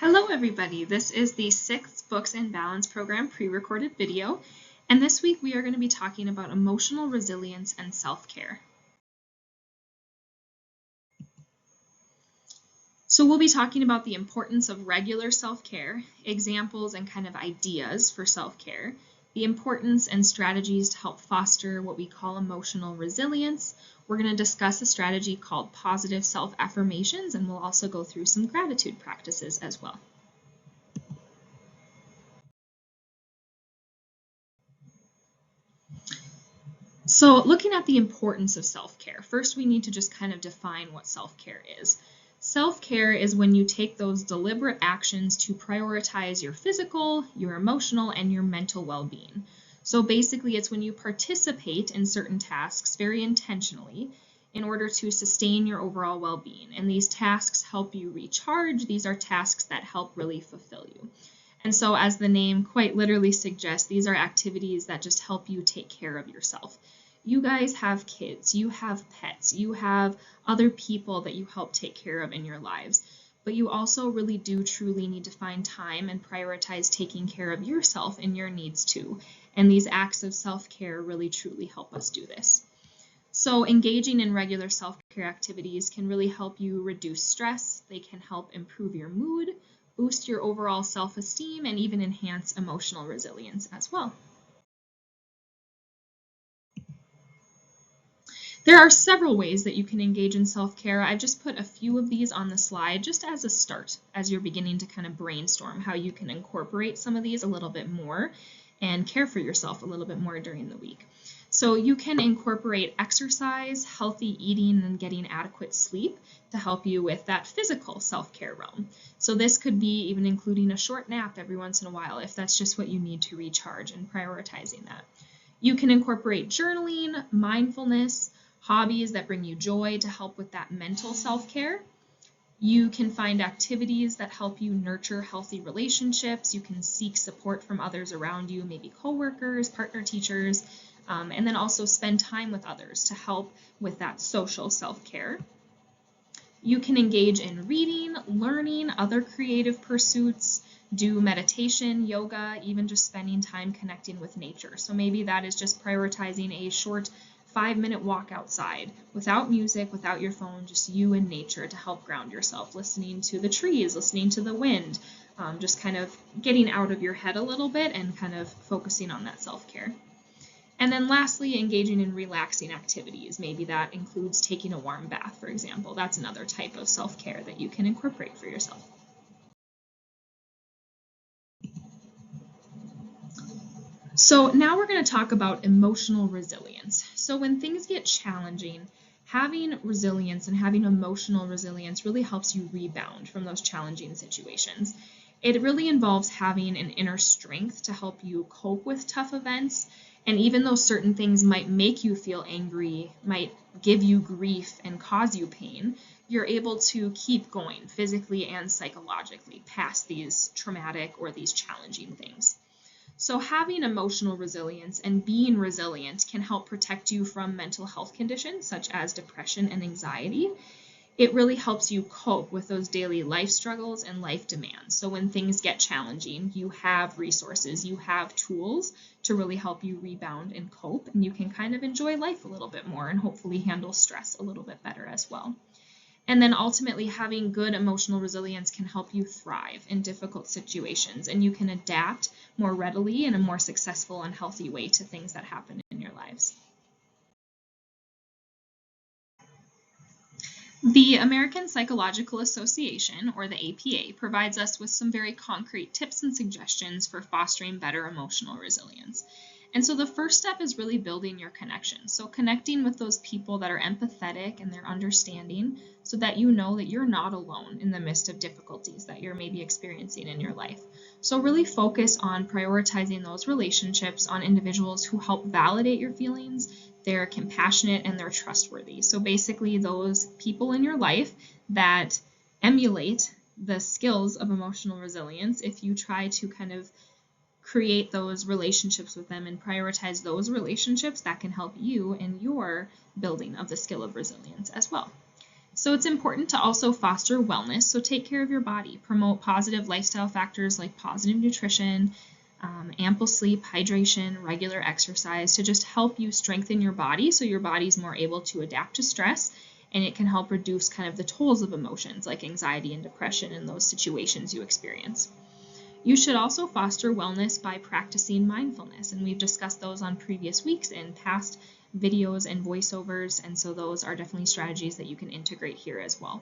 Hello everybody, this is the 6th Books and Balance Program pre-recorded video, and this week we are going to be talking about emotional resilience and self-care. So we'll be talking about the importance of regular self-care, examples and kind of ideas for self-care, the importance and strategies to help foster what we call emotional resilience. We're going to discuss a strategy called positive self-affirmations, and we'll also go through some gratitude practices as well. So looking at the importance of self-care, first we need to just kind of define what self-care is. Self-care is when you take those deliberate actions to prioritize your physical, your emotional, and your mental well-being. So basically it's when you participate in certain tasks very intentionally in order to sustain your overall well-being. And these tasks help you recharge. These are tasks that help really fulfill you. And so as the name quite literally suggests, these are activities that just help you take care of yourself. You guys have kids, you have pets, you have other people that you help take care of in your lives, but you also really do truly need to find time and prioritize taking care of yourself and your needs too. And these acts of self-care really truly help us do this. So engaging in regular self-care activities can really help you reduce stress. They can help improve your mood, boost your overall self-esteem, and even enhance emotional resilience as well. There are several ways that you can engage in self-care. I've just put a few of these on the slide just as a start, as you're beginning to kind of brainstorm how you can incorporate some of these a little bit more and care for yourself a little bit more during the week. So you can incorporate exercise, healthy eating, and getting adequate sleep to help you with that physical self-care realm. So this could be even including a short nap every once in a while if that's just what you need to recharge and prioritizing that. You can incorporate journaling, mindfulness, hobbies that bring you joy to help with that mental self-care. You can find activities that help you nurture healthy relationships. You can seek support from others around you, maybe coworkers, partner, teachers, and then also spend time with others to help with that social self-care. You can engage in reading, learning, other creative pursuits, do meditation, yoga, even just spending time connecting with nature. So maybe that is just prioritizing a short 5-minute walk outside without music, without your phone, just you and nature to help ground yourself, listening to the trees, listening to the wind, just kind of getting out of your head a little bit and kind of focusing on that self-care. And then lastly, engaging in relaxing activities. Maybe that includes taking a warm bath, for example. That's another type of self-care that you can incorporate for yourself. So now we're going to talk about emotional resilience. So when things get challenging, having resilience and having emotional resilience really helps you rebound from those challenging situations. It really involves having an inner strength to help you cope with tough events. And even though certain things might make you feel angry, might give you grief and cause you pain, you're able to keep going physically and psychologically past these traumatic or these challenging things. So having emotional resilience and being resilient can help protect you from mental health conditions such as depression and anxiety. It really helps you cope with those daily life struggles and life demands. So when things get challenging, you have resources, you have tools to really help you rebound and cope, and you can kind of enjoy life a little bit more and hopefully handle stress a little bit better as well. And then ultimately, having good emotional resilience can help you thrive in difficult situations, and you can adapt more readily in a more successful and healthy way to things that happen in your lives. The American Psychological Association, or the APA, provides us with some very concrete tips and suggestions for fostering better emotional resilience. And so the first step is really building your connection. So connecting with those people that are empathetic and they're understanding so that you know that you're not alone in the midst of difficulties that you're maybe experiencing in your life. So really focus on prioritizing those relationships on individuals who help validate your feelings, they're compassionate, and they're trustworthy. So basically those people in your life that emulate the skills of emotional resilience, if you try to kind of create those relationships with them and prioritize those relationships, that can help you in your building of the skill of resilience as well. So it's important to also foster wellness, so take care of your body, promote positive lifestyle factors like positive nutrition, ample sleep, hydration, regular exercise to just help you strengthen your body so your body's more able to adapt to stress, and it can help reduce kind of the tolls of emotions like anxiety and depression in those situations you experience. You should also foster wellness by practicing mindfulness, and we've discussed those on previous weeks in past videos and voiceovers, and so those are definitely strategies that you can integrate here as well.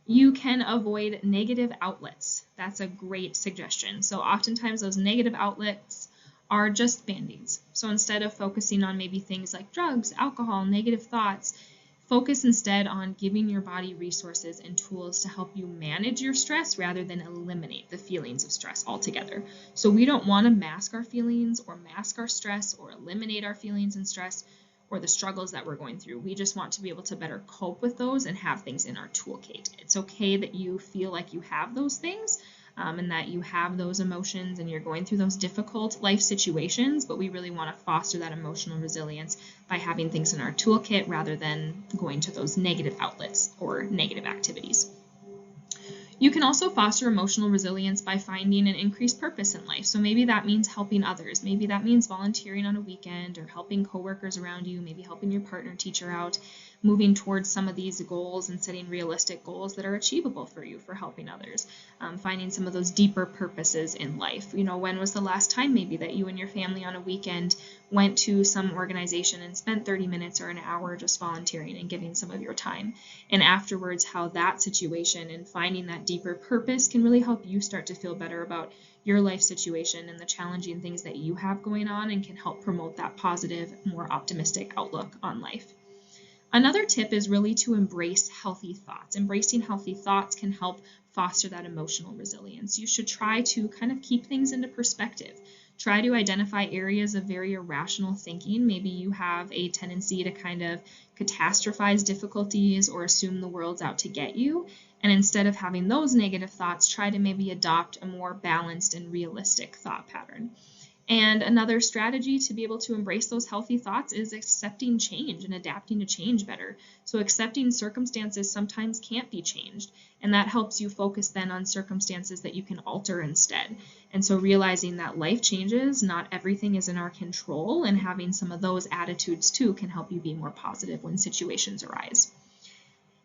You can avoid negative outlets. That's a great suggestion. So oftentimes those negative outlets are just band-aids. So instead of focusing on maybe things like drugs, alcohol, negative thoughts, focus instead on giving your body resources and tools to help you manage your stress rather than eliminate the feelings of stress altogether. So we don't want to mask our feelings or mask our stress or eliminate our feelings and stress or the struggles that we're going through. We just want to be able to better cope with those and have things in our toolkit. It's okay that you feel like you have those things and that you have those emotions and you're going through those difficult life situations, but we really want to foster that emotional resilience by having things in our toolkit rather than going to those negative outlets or negative activities. You can also foster emotional resilience by finding an increased purpose in life. So maybe that means helping others. Maybe that means volunteering on a weekend or helping coworkers around you, maybe helping your partner, teacher out, moving towards some of these goals and setting realistic goals that are achievable for you for helping others, finding some of those deeper purposes in life. You know, when was the last time maybe that you and your family on a weekend went to some organization and spent 30 minutes or an hour just volunteering and giving some of your time? And afterwards, how that situation and finding that deeper purpose can really help you start to feel better about your life situation and the challenging things that you have going on, and can help promote that positive, more optimistic outlook on life. Another tip is really to embrace healthy thoughts. Embracing healthy thoughts can help foster that emotional resilience. You should try to kind of keep things into perspective. Try to identify areas of very irrational thinking. Maybe you have a tendency to kind of catastrophize difficulties or assume the world's out to get you. And instead of having those negative thoughts, try to maybe adopt a more balanced and realistic thought pattern. And another strategy to be able to embrace those healthy thoughts is accepting change and adapting to change better. So accepting circumstances sometimes can't be changed, and that helps you focus then on circumstances that you can alter instead. And so realizing that life changes, not everything is in our control, and having some of those attitudes too can help you be more positive when situations arise.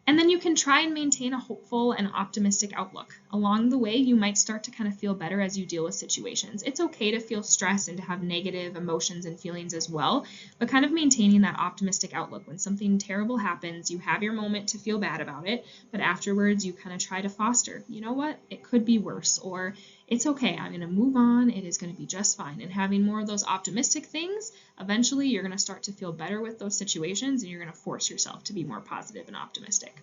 And then you can try and maintain a hopeful and optimistic outlook. Along the way, you might start to kind of feel better as you deal with situations. It's okay to feel stress and to have negative emotions and feelings as well, but kind of maintaining that optimistic outlook. When something terrible happens, you have your moment to feel bad about it, but afterwards you kind of try to foster, you know what, it could be worse, or it's okay, I'm going to move on, it is going to be just fine. And having more of those optimistic things, eventually you're going to start to feel better with those situations, and you're going to force yourself to be more positive and optimistic.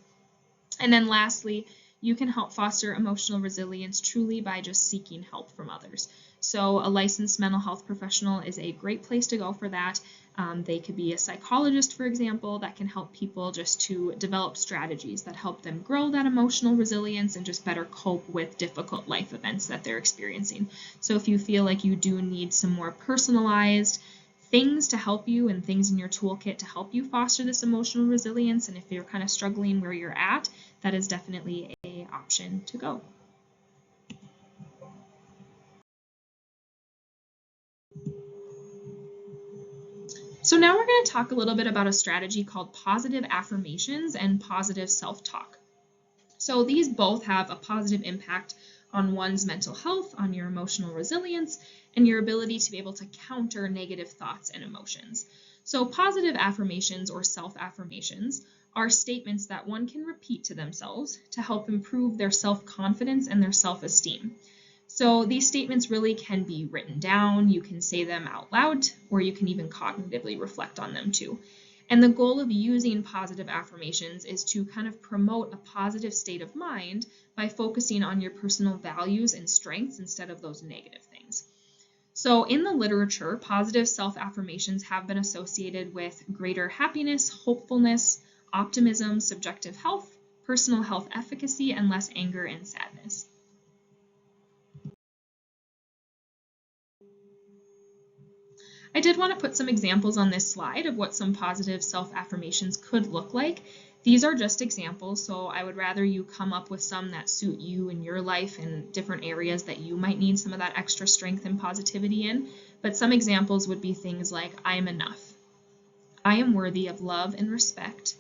And then lastly, you can help foster emotional resilience truly by just seeking help from others. So a licensed mental health professional is a great place to go for that. They could be a psychologist, for example, that can help people just to develop strategies that help them grow that emotional resilience and just better cope with difficult life events that they're experiencing. So if you feel like you do need some more personalized things to help you and things in your toolkit to help you foster this emotional resilience, and if you're kind of struggling where you're at, that is definitely an option to go. So now we're going to talk a little bit about a strategy called positive affirmations and positive self-talk. So these both have a positive impact on one's mental health, on your emotional resilience, and your ability to be able to counter negative thoughts and emotions. So positive affirmations or self-affirmations are statements that one can repeat to themselves to help improve their self-confidence and their self-esteem. So these statements really can be written down, you can say them out loud, or you can even cognitively reflect on them too. And the goal of using positive affirmations is to kind of promote a positive state of mind by focusing on your personal values and strengths instead of those negative things. So in the literature, positive self-affirmations have been associated with greater happiness, hopefulness, optimism, subjective health, personal health efficacy, and less anger and sadness. I did want to put some examples on this slide of what some positive self-affirmations could look like. These are just examples, so I would rather you come up with some that suit you and your life and different areas that you might need some of that extra strength and positivity in. But some examples would be things like, I am enough. I am worthy of love and respect.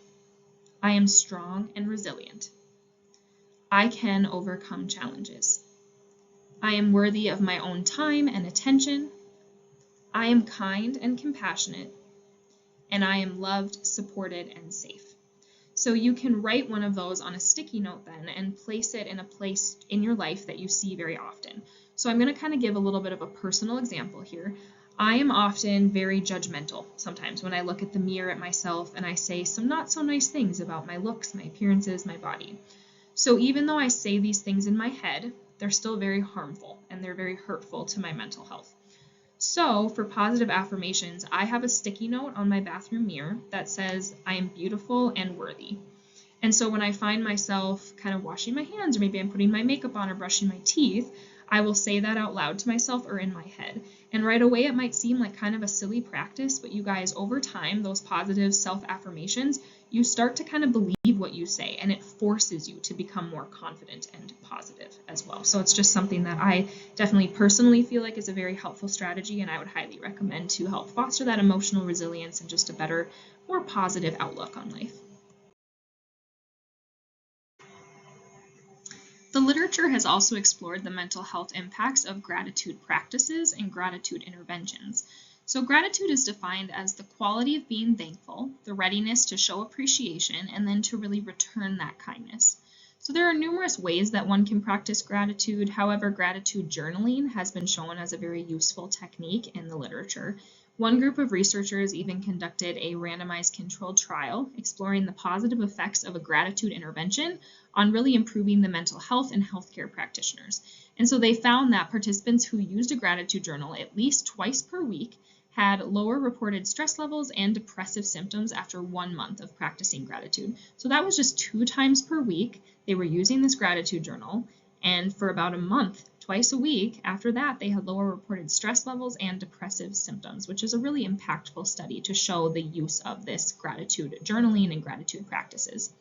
I am strong and resilient. I can overcome challenges. I am worthy of my own time and attention. I am kind and compassionate. And I am loved, supported, and safe. So you can write one of those on a sticky note then and place it in a place in your life that you see very often. So I'm going to kind of give a little bit of a personal example here. I am often very judgmental sometimes when I look at the mirror at myself and I say some not so nice things about my looks, my appearances, my body. So even though I say these things in my head, they're still very harmful and they're very hurtful to my mental health. So for positive affirmations, I have a sticky note on my bathroom mirror that says, I am beautiful and worthy. And so when I find myself kind of washing my hands, or maybe I'm putting my makeup on or brushing my teeth, I will say that out loud to myself or in my head. And right away, it might seem like kind of a silly practice, but you guys, over time, those positive self-affirmations, you start to kind of believe what you say, and it forces you to become more confident and positive as well. So it's just something that I definitely personally feel like is a very helpful strategy, and I would highly recommend to help foster that emotional resilience and just a better, more positive outlook on life. The literature has also explored the mental health impacts of gratitude practices and gratitude interventions. So gratitude is defined as the quality of being thankful, the readiness to show appreciation, and then to really return that kindness. So there are numerous ways that one can practice gratitude. However, gratitude journaling has been shown as a very useful technique in the literature. One group of researchers even conducted a randomized controlled trial exploring the positive effects of a gratitude intervention on really improving the mental health and healthcare practitioners. And so they found that participants who used a gratitude journal at least twice per week had lower reported stress levels and depressive symptoms after 1 month of practicing gratitude. So that was just 2 times per week they were using this gratitude journal, and for about a month, twice a week, after that, they had lower reported stress levels and depressive symptoms, which is a really impactful study to show the use of this gratitude journaling and gratitude practices.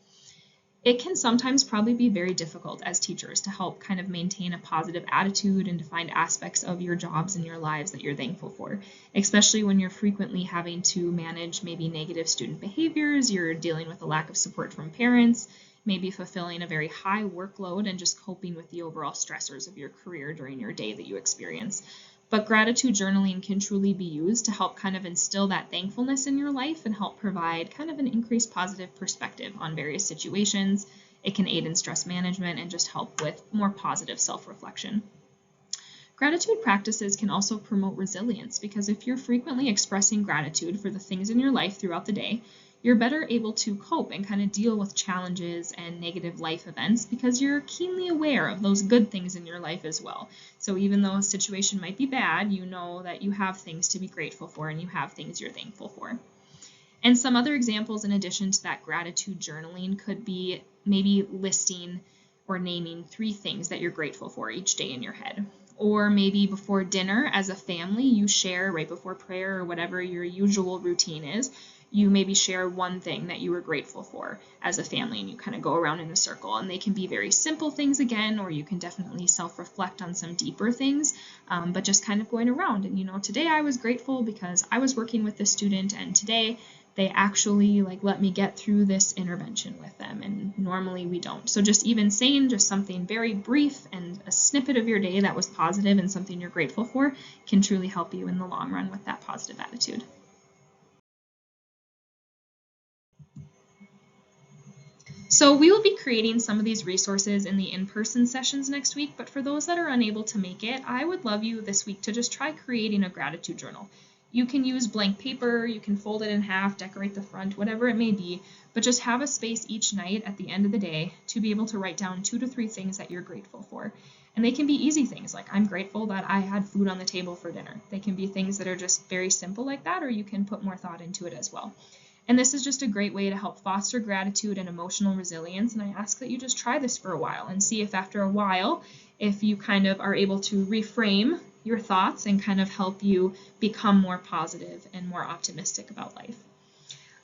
It can sometimes probably be very difficult as teachers to help kind of maintain a positive attitude and to find aspects of your jobs and your lives that you're thankful for, especially when you're frequently having to manage maybe negative student behaviors, you're dealing with a lack of support from parents, maybe fulfilling a very high workload and just coping with the overall stressors of your career during your day that you experience. But gratitude journaling can truly be used to help kind of instill that thankfulness in your life and help provide kind of an increased positive perspective on various situations. It can aid in stress management and just help with more positive self-reflection. Gratitude practices can also promote resilience because if you're frequently expressing gratitude for the things in your life throughout the day, you're better able to cope and kind of deal with challenges and negative life events because you're keenly aware of those good things in your life as well. So even though a situation might be bad, you know that you have things to be grateful for and you have things you're thankful for. And some other examples in addition to that gratitude journaling could be maybe listing or naming 3 things that you're grateful for each day in your head. Or maybe before dinner as a family, you share right before prayer or whatever your usual routine is, you maybe share one thing that you were grateful for as a family and you kind of go around in a circle. And they can be very simple things again, or you can definitely self-reflect on some deeper things, but just kind of going around. And today I was grateful because I was working with this student and today they actually let me get through this intervention with them, and normally we don't. So just even saying just something very brief and a snippet of your day that was positive and something you're grateful for can truly help you in the long run with that positive attitude. So we will be creating some of these resources in the in-person sessions next week, but for those that are unable to make it, I would love you this week to just try creating a gratitude journal. You can use blank paper, you can fold it in half, decorate the front, whatever it may be, but just have a space each night at the end of the day to be able to write down 2 to 3 things that you're grateful for. And they can be easy things like I'm grateful that I had food on the table for dinner. They can be things that are just very simple like that, or you can put more thought into it as well. And this is just a great way to help foster gratitude and emotional resilience. And I ask that you just try this for a while and see if after a while, if you kind of are able to reframe your thoughts and kind of help you become more positive and more optimistic about life.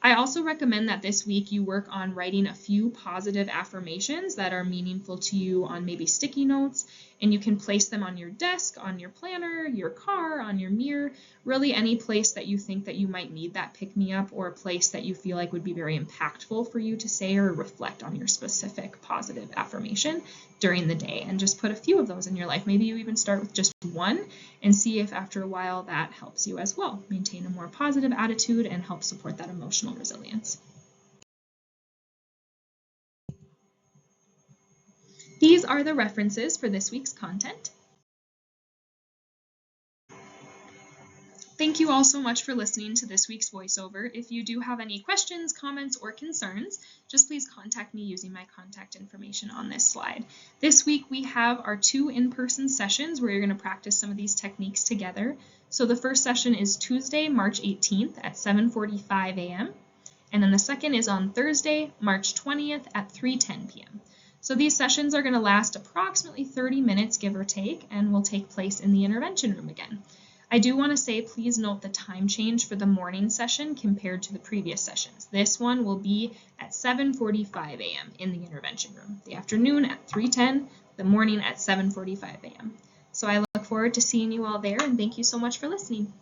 I also recommend that this week you work on writing a few positive affirmations that are meaningful to you on maybe sticky notes, and you can place them on your desk, on your planner, your car, on your mirror, really any place that you think that you might need that pick-me-up, or a place that you feel like would be very impactful for you to say or reflect on your specific positive affirmation during the day, and just put a few of those in your life. Maybe you even start with just one and see if after a while that helps you as well maintain a more positive attitude and help support that emotional resilience. These are the references for this week's content. Thank you all so much for listening to this week's voiceover. If you do have any questions, comments, or concerns, just please contact me using my contact information on this slide. This week we have our 2 in-person sessions where you're going to practice some of these techniques together. So the first session is Tuesday, March 18th at 7:45 a.m. And then the second is on Thursday, March 20th at 3:10 p.m. So these sessions are going to last approximately 30 minutes, give or take, and will take place in the intervention room again. I do want to say, please note the time change for the morning session compared to the previous sessions. This one will be at 7:45 a.m. in the intervention room, the afternoon at 3:10, the morning at 7:45 a.m. So I look forward to seeing you all there, and thank you so much for listening.